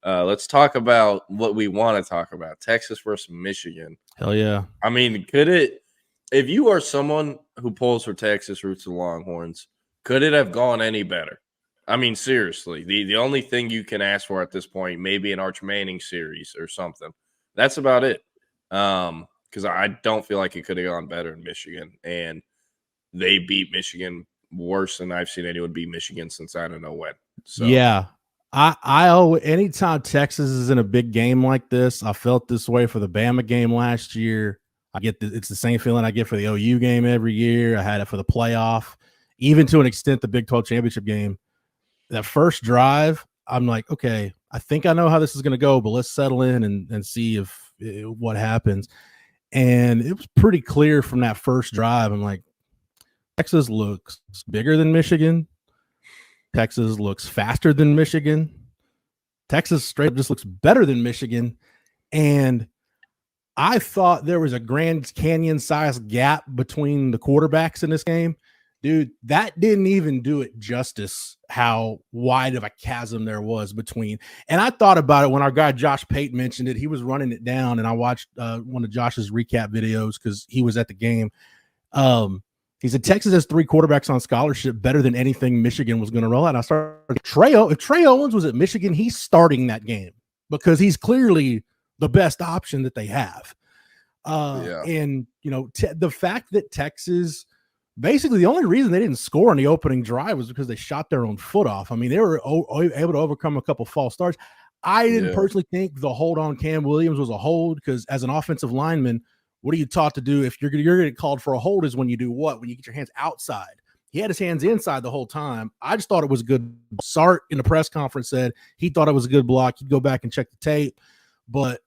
Let's talk about what we want to talk about: Texas versus Michigan. Hell yeah. I mean, could it? If you are someone who pulls for Texas, roots the Longhorns, could it have gone any better? I mean, seriously, the only thing you can ask for at this point, maybe an Arch Manning series or something. That's about it. Because I don't feel like it could have gone better in Michigan, and they beat Michigan worse than I've seen anyone beat Michigan since I don't know when. So Yeah. I always, anytime Texas is in a big game like this, I felt this way for the Bama game last year. It's the same feeling I get for the OU game every year. I had it for the playoff, even to an extent, the Big 12 championship game. That first drive, I'm like, okay, I think I know how this is going to go, but let's settle in and see if what happens. And it was pretty clear from that first drive. I'm like, Texas looks bigger than Michigan. Texas looks faster than Michigan. Texas straight up just looks better than Michigan. And I thought there was a Grand Canyon-sized gap between the quarterbacks in this game. Dude, that didn't even do it justice how wide of a chasm there was between. And I thought about it when our guy Josh Pate mentioned it. He was running it down, and I watched one of Josh's recap videos because he was at the game. He said Texas has 3 quarterbacks on scholarship, better than anything Michigan was going to roll out. I started if Trey Owens was at Michigan, he's starting that game because he's clearly the best option that they have. And the fact that Texas, basically the only reason they didn't score on the opening drive was because they shot their own foot off. I mean, they were able to overcome a couple false starts. I didn't personally think the hold on Cam Williams was a hold because as an offensive lineman, what are you taught to do if you're going to get called for a hold is when you do what? When you get your hands outside. He had his hands inside the whole time. I just thought it was good. Sart in the press conference said he thought it was a good block. He'd go back and check the tape. But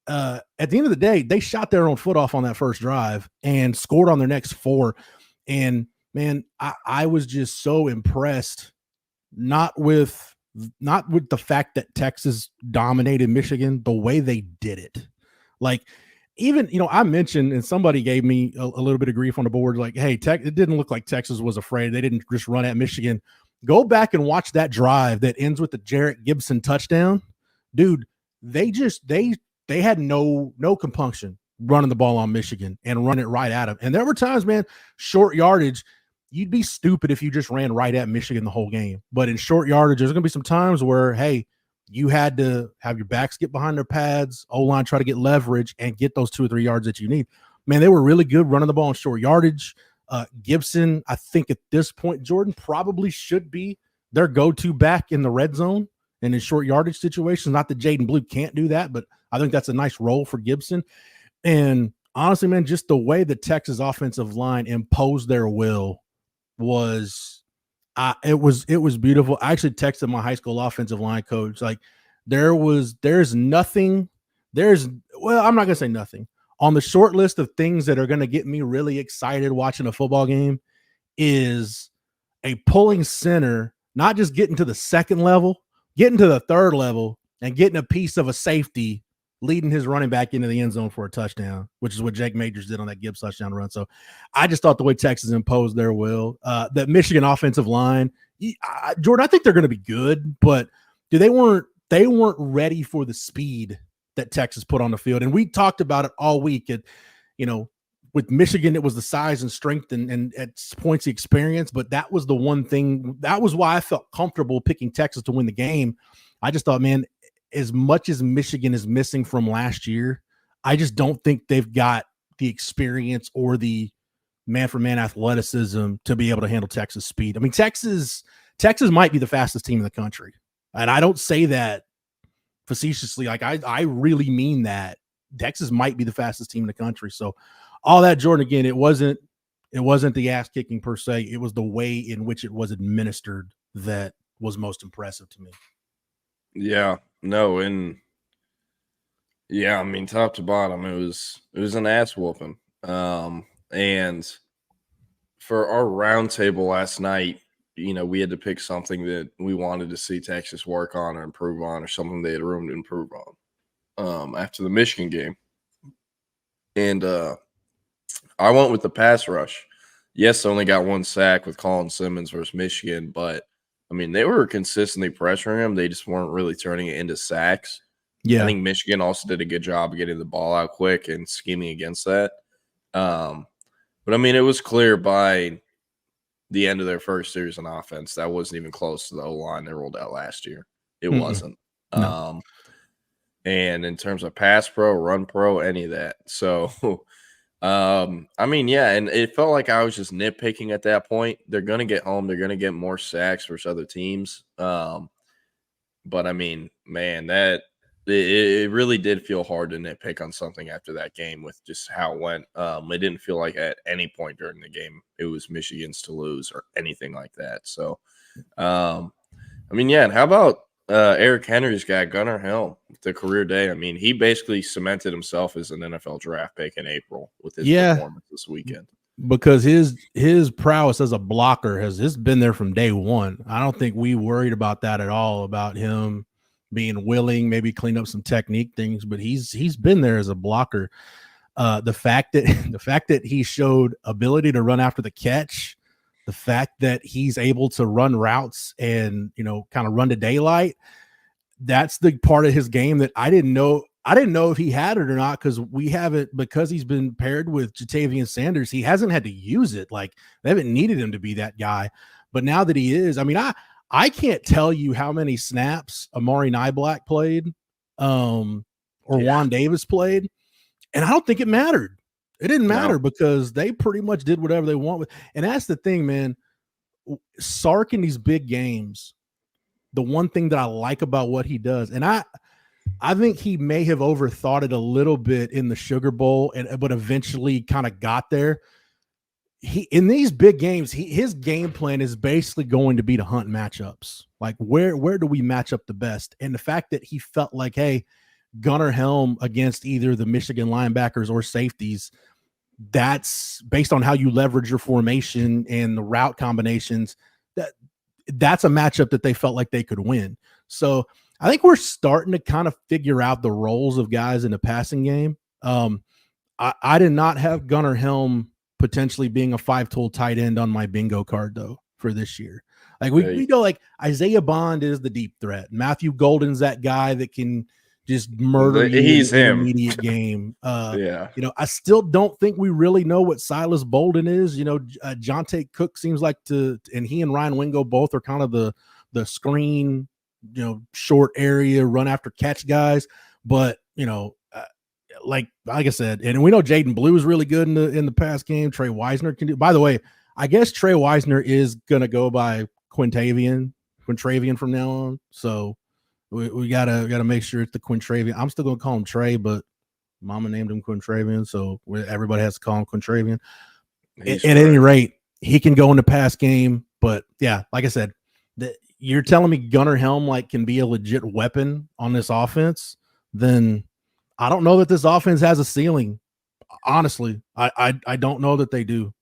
at the end of the day, they shot their own foot off on that first drive and scored on their next 4. And, man, I was just so impressed, not with the fact that Texas dominated Michigan, the way they did it. Like, even, I mentioned, and somebody gave me a little bit of grief on the board, like, hey, it didn't look like Texas was afraid. They didn't just run at Michigan. Go back and watch that drive that ends with the Jarrett Gibson touchdown. Dude, they had no compunction running the ball on Michigan and run it right at them. And there were times, man, short yardage, you'd be stupid if you just ran right at Michigan the whole game. But in short yardage, there's going to be some times where, hey, you had to have your backs get behind their pads, O-line try to get leverage and get those 2 or 3 yards that you need. Man, they were really good running the ball in short yardage. Gibson, I think at this point, Jordan probably should be their go-to back in the red zone and in short yardage situations. Not that Jaden Blue can't do that, but I think that's a nice role for Gibson. And honestly, man, just the way the Texas offensive line imposed their will was it was beautiful. I actually texted my high school offensive line coach. Like there's nothing. I'm not gonna say nothing on the short list of things that are gonna get me really excited watching a football game is a pulling center, not just getting to the second level, getting to the third level and getting a piece of a safety leading his running back into the end zone for a touchdown, which is what Jake Majors did on that Gibbs touchdown run. So I just thought the way Texas imposed their will, that Michigan offensive line, Jordan, I think they're going to be good, but they weren't ready for the speed that Texas put on the field. And we talked about it all week. With Michigan, it was the size and strength and at points the experience, but that was the one thing. That was why I felt comfortable picking Texas to win the game. I just thought, man, as much as Michigan is missing from last year, I just don't think they've got the experience or the man-for-man athleticism to be able to handle Texas speed. I mean, Texas might be the fastest team in the country. And I don't say that facetiously. Like, I really mean that. Texas might be the fastest team in the country. So all that, Jordan, again, it wasn't the ass kicking per se. It was the way in which it was administered that was most impressive to me. Yeah, no, and yeah, I mean, top to bottom, it was an ass whooping. And for our roundtable last night, we had to pick something that we wanted to see Texas work on or improve on, or something they had room to improve on. After the Michigan game, and I went with the pass rush. Yes, only got 1 sack with Colin Simmons versus Michigan, but I mean, they were consistently pressuring him. They just weren't really turning it into sacks. Yeah. I think Michigan also did a good job of getting the ball out quick and scheming against that. But I mean, it was clear by the end of their first series on offense that wasn't even close to the O-line they rolled out last year. It wasn't. No. And in terms of pass pro, run pro, any of that. So, I mean, yeah, and it felt like I was just nitpicking at that point. They're going to get home. They're going to get more sacks versus other teams. But I mean, man, that it really did feel hard to nitpick on something after that game with just how it went. It didn't feel like at any point during the game it was Michigan's to lose or anything like that. So, I mean, yeah, and how about Eric Henry's guy, Gunnar Helm, the career day? I mean, he basically cemented himself as an NFL draft pick in April with his performance this weekend. Because his prowess as a blocker has been there from day one. I don't think we worried about that at all, about him being willing, maybe clean up some technique things, but he's been there as a blocker. The fact that he showed ability to run after the catch, the fact that he's able to run routes and, kind of run to daylight, that's the part of his game that I didn't know if he had it or not, because he's been paired with Jatavian Sanders. He hasn't had to use it. Like, they haven't needed him to be that guy. But now that he is, I mean, I can't tell you how many snaps Amari Niblack played Juan Davis played, and I don't think it mattered. It didn't matter because they pretty much did whatever they want with. And that's the thing, man. Sark in these big games, the one thing that I like about what he does, and I think he may have overthought it a little bit in the Sugar Bowl, but eventually kind of got there. In these big games, his game plan is basically going to be to hunt matchups. Like, where do we match up the best? And the fact that he felt like, hey, Gunnar Helm against either the Michigan linebackers or safeties, that's based on how you leverage your formation and the route combinations. That's a matchup that they felt like they could win. So I think we're starting to kind of figure out the roles of guys in the passing game. I did not have Gunnar Helm potentially being a 5-tool tight end on my bingo card, though, for this year. Like, we know, like, Isaiah Bond is the deep threat. Matthew Golden's that guy that can just murder you. He's in him. Intermediate game. Yeah. I still don't think we really know what Silas Bolden is. Jonte Cook seems like and he and Ryan Wingo both are kind of the screen, short area, run after catch guys. But, like I said, and we know Jaden Blue is really good in the pass game. Trey Wisner can do. By the way, I guess Trey Wisner is gonna go by Quintravian from now on. So we gotta make sure it's the Quintravian. I'm still gonna call him Trey, but Mama named him Quintravian, so everybody has to call him Quintravian. At any rate, he can go in the pass game. But yeah, like I said, you're telling me Gunnar Helm can be a legit weapon on this offense, then I don't know that this offense has a ceiling. Honestly, I don't know that they do.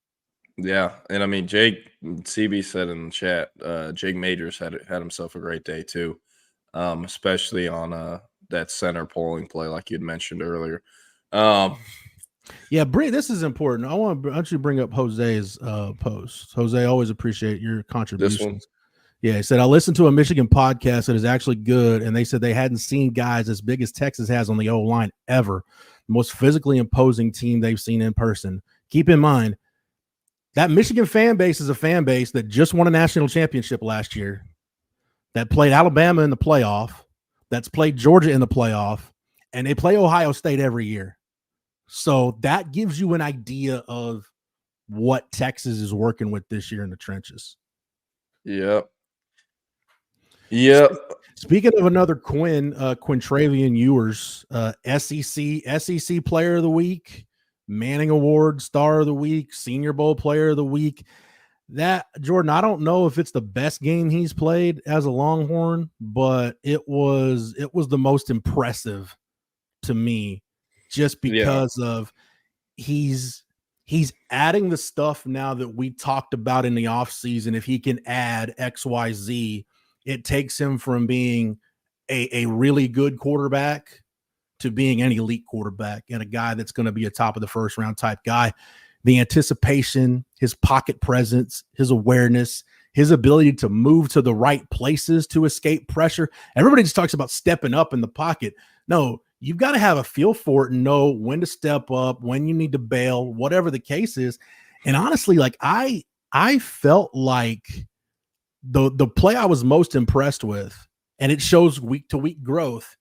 Yeah, and I mean, Jake CB said in the chat, Jake Majors had himself a great day too, especially on that center polling play like you'd mentioned earlier. Yeah, this is important. I want you to bring up Jose's post. Jose, always appreciate your contributions. This one? Yeah, he said, I listened to a Michigan podcast that is actually good, and they said they hadn't seen guys as big as Texas has on the O-line ever. The most physically imposing team they've seen in person. Keep in mind, that Michigan fan base is a fan base that just won a national championship last year, that played Alabama in the playoff, that's played Georgia in the playoff, and they play Ohio State every year. So that gives you an idea of what Texas is working with this year in the trenches. Yep. Speaking of another Quintravian Ewers, SEC Player of the Week, Manning Award Star of the Week, Senior Bowl Player of the Week. That, Jordan, I don't know if it's the best game he's played as a Longhorn, but it was the most impressive to me, just because of he's adding the stuff now that we talked about in the offseason. If he can add XYZ, it takes him from being a really good quarterback to being an elite quarterback and a guy that's going to be a top of the first round type guy. The anticipation, his pocket presence, his awareness, his ability to move to the right places to escape pressure. Everybody just talks about stepping up in the pocket. No, you've got to have a feel for it and know when to step up, when you need to bail, whatever the case is. And honestly, like I felt like the play I was most impressed with, and it shows week to week growth,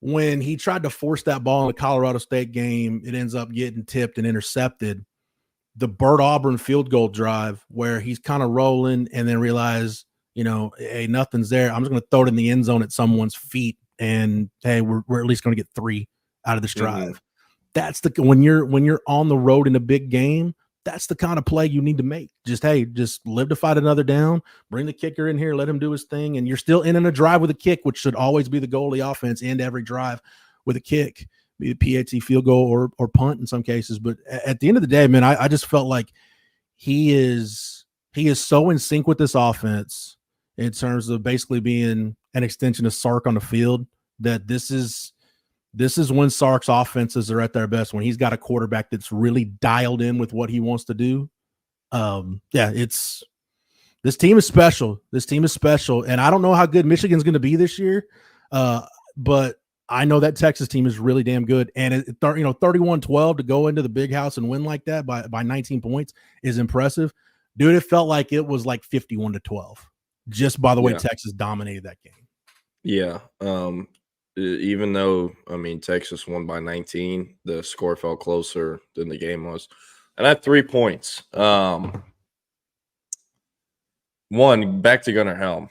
when he tried to force that ball in the Colorado State game, it ends up getting tipped and intercepted. The Burt Auburn field goal drive where he's kind of rolling and then realize, hey, nothing's there. I'm just going to throw it in the end zone at someone's feet. And hey, we're at least going to get 3 out of this drive. Mm-hmm. That's when you're on the road in a big game, that's the kind of play you need to make. Just live to fight another down, bring the kicker in here, let him do his thing. And you're still in a drive with a kick, which should always be the goal of the offense, end every drive with a kick, be it PAT, field goal, or punt in some cases. But at the end of the day, man, I just felt like he is so in sync with this offense in terms of basically being an extension of Sark on the field, that this is when Sark's offenses are at their best, when he's got a quarterback that's really dialed in with what he wants to do. This team is special. This team is special. And I don't know how good Michigan's going to be this year, but I know that Texas team is really damn good. And 31-12 to go into the big house and win like that by 19 points is impressive. Dude, it felt like it was like 51-12 just by the way Texas dominated that game. Yeah. Even though, Texas won by 19, the score felt closer than the game was. And I had 3 points. One, back to Gunnar Helm.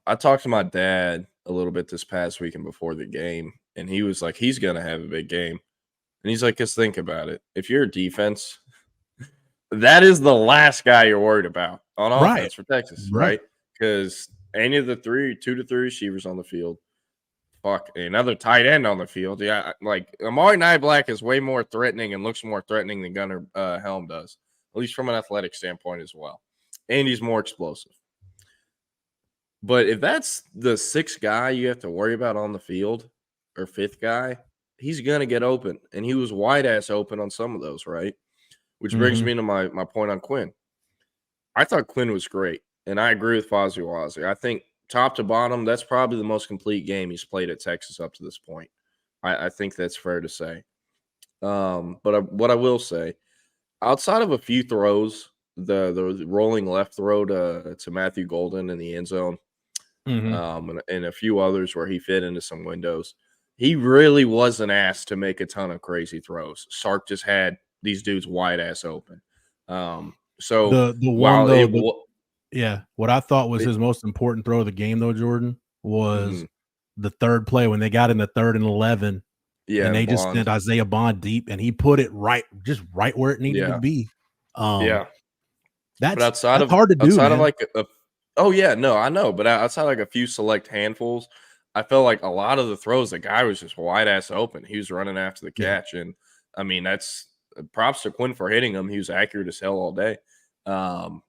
I talked to my dad a little bit this past weekend before the game, and he was like, he's going to have a big game. And he's like, just think about it. If you're a defense, that is the last guy you're worried about on offense for Texas, right? Because any of the 2 to 3 receivers on the field, another tight end on the field. Yeah, like Amari Niblack is way more threatening and looks more threatening than Gunnar Helm does, at least from an athletic standpoint as well. And he's more explosive. But if that's the 6th guy you have to worry about on the field, or 5th guy, he's going to get open. And he was wide-ass open on some of those, right? Which brings me to my point on Quinn. I thought Quinn was great, and I agree with Fozzie Wazzie. I think top to bottom, that's probably the most complete game he's played at Texas up to this point. I think that's fair to say. But what I will say, outside of a few throws, the rolling left throw to Matthew Golden in the end zone, and a few others where he fit into some windows, he really wasn't asked to make a ton of crazy throws. Sark just had these dudes wide ass open. So the one though, what I thought was his most important throw of the game, though, Jordan, was the third play when they got in the 3rd and 11. Yeah, and they just sent Isaiah Bond deep, and he put it right where it needed to be. That's hard to do. Outside of like I know, but outside like a few select handfuls, I felt like a lot of the throws, the guy was just wide ass open. He was running after the catch, and that's props to Quinn for hitting him. He was accurate as hell all day. But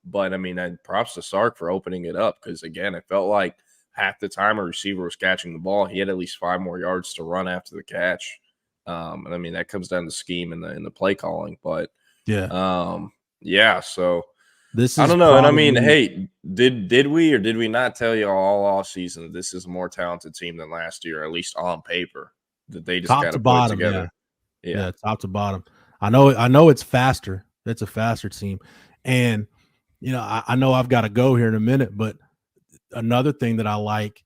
props to Sark for opening it up, because again, it felt like half the time a receiver was catching the ball, he had at least 5 more yards to run after the catch. That comes down to scheme and the play calling. But so this is, I don't know. And hey, did we or did we not tell you all off season that this is a more talented team than last year, at least on paper, that they just got to put it together? Yeah, top to bottom. I know it's faster. It's a faster team. And, I know I've got to go here in a minute, but another thing that I like,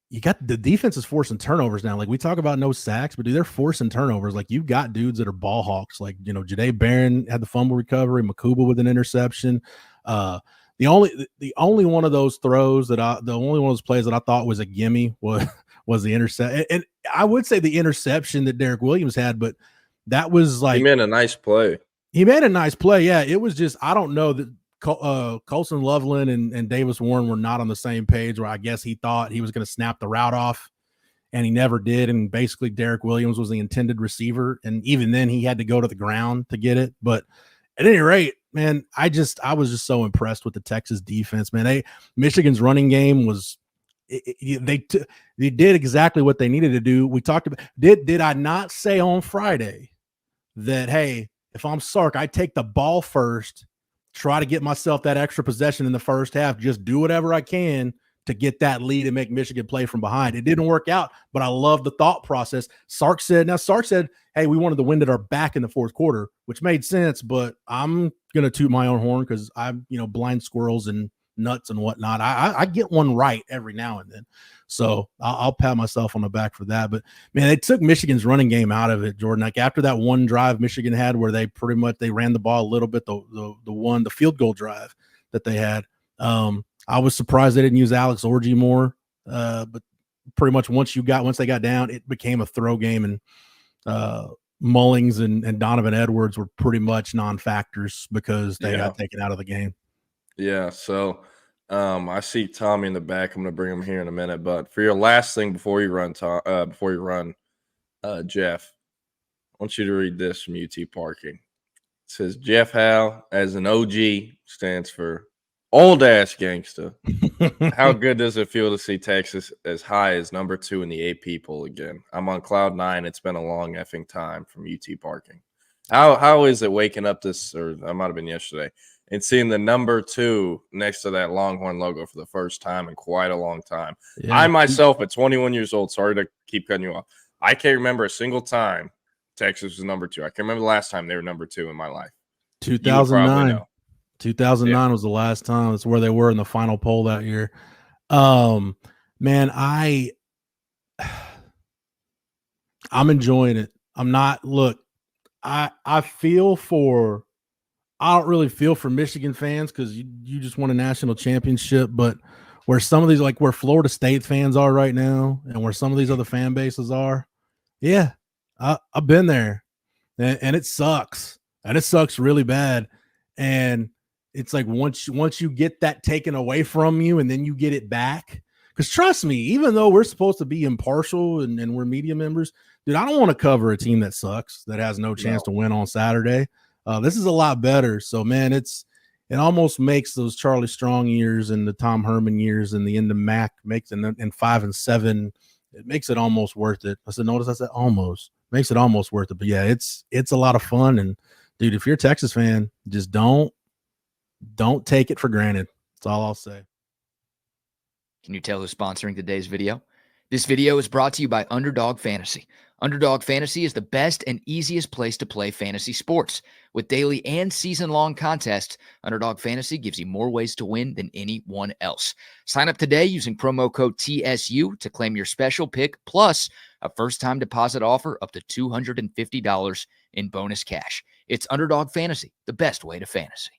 you got the defense is forcing turnovers now. Like, we talk about no sacks, but they're forcing turnovers. Like, you've got dudes that are ball hawks. Like, Jahdae Barron had the fumble recovery, Makuba with an interception. The only one of those throws the only one of those plays that I thought was a gimme was the intercept. And I would say the interception that Derek Williams had, but that was like, he made a nice play. Yeah. It was just, I don't know that Colson Loveland and Davis Warren were not on the same page, where I guess he thought he was going to snap the route off, and he never did. And basically Derek Williams was the intended receiver. And even then he had to go to the ground to get it. But at any rate, man, I was just so impressed with the Texas defense, man. Michigan's running game was, they did exactly what they needed to do. We talked about, did I not say on Friday that, hey, if I'm Sark, I take the ball first try to get myself that extra possession in the first half, just do whatever I can to get that lead and make Michigan play from behind. It didn't work out, but I love the thought process. Sark said, hey, we wanted the wind at our back in the fourth quarter, which made sense, but I'm going to toot my own horn because I'm, blind squirrels and nuts and whatnot. I get one right every now and then. So I'll pat myself on the back for that. But man, they took Michigan's running game out of it, Jordan. Like after that one drive Michigan had where they ran the ball a little bit, the field goal drive that they had. I was surprised they didn't use Alex Orji more. But pretty much once they got down, it became a throw game, and Mullings and Donovan Edwards were pretty much non-factors because they got taken out of the game. Yeah, so I see Tommy in the back. I'm going to bring him here in a minute. But for your last thing before you run, Jeff, I want you to read this from UT Parking. It says, Jeff Howe, as an OG, stands for old-ass gangsta. How good does it feel to see Texas as high as number 2 in the AP poll again? I'm on cloud 9. It's been a long effing time from UT Parking. How is it waking up or that might have been yesterday, and seeing the number 2 next to that Longhorn logo for the first time in quite a long time? Yeah. I myself, at 21 years old, sorry to keep cutting you off, I can't remember a single time Texas was number 2. I can't remember the last time they were number 2 in my life. 2009. 2009 was the last time. That's where they were in the final poll that year. Man, I'm enjoying it. I don't really feel for Michigan fans because you just won a national championship, but where some of these, like where Florida State fans are right now and where some of these other fan bases are, I've been there, and it sucks. And it sucks really bad. And it's like once you get that taken away from you and then you get it back, because trust me, even though we're supposed to be impartial and we're media members, dude, I don't want to cover a team that sucks, that has no chance to win on Saturday. This is a lot better. So, man, it almost makes those Charlie Strong years and the Tom Herman years and the end of Mac and 5 and 7, it makes it almost worth it. I said almost. Makes it almost worth it. But yeah, it's a lot of fun. And dude, if you're a Texas fan, just don't take it for granted. That's all I'll say. Can you tell who's sponsoring today's video? This video is brought to you by Underdog Fantasy. Underdog Fantasy is the best and easiest place to play fantasy sports. With daily and season-long contests, Underdog Fantasy gives you more ways to win than anyone else. Sign up today using promo code TSU to claim your special pick, plus a first-time deposit offer up to $250 in bonus cash. It's Underdog Fantasy, the best way to fantasy.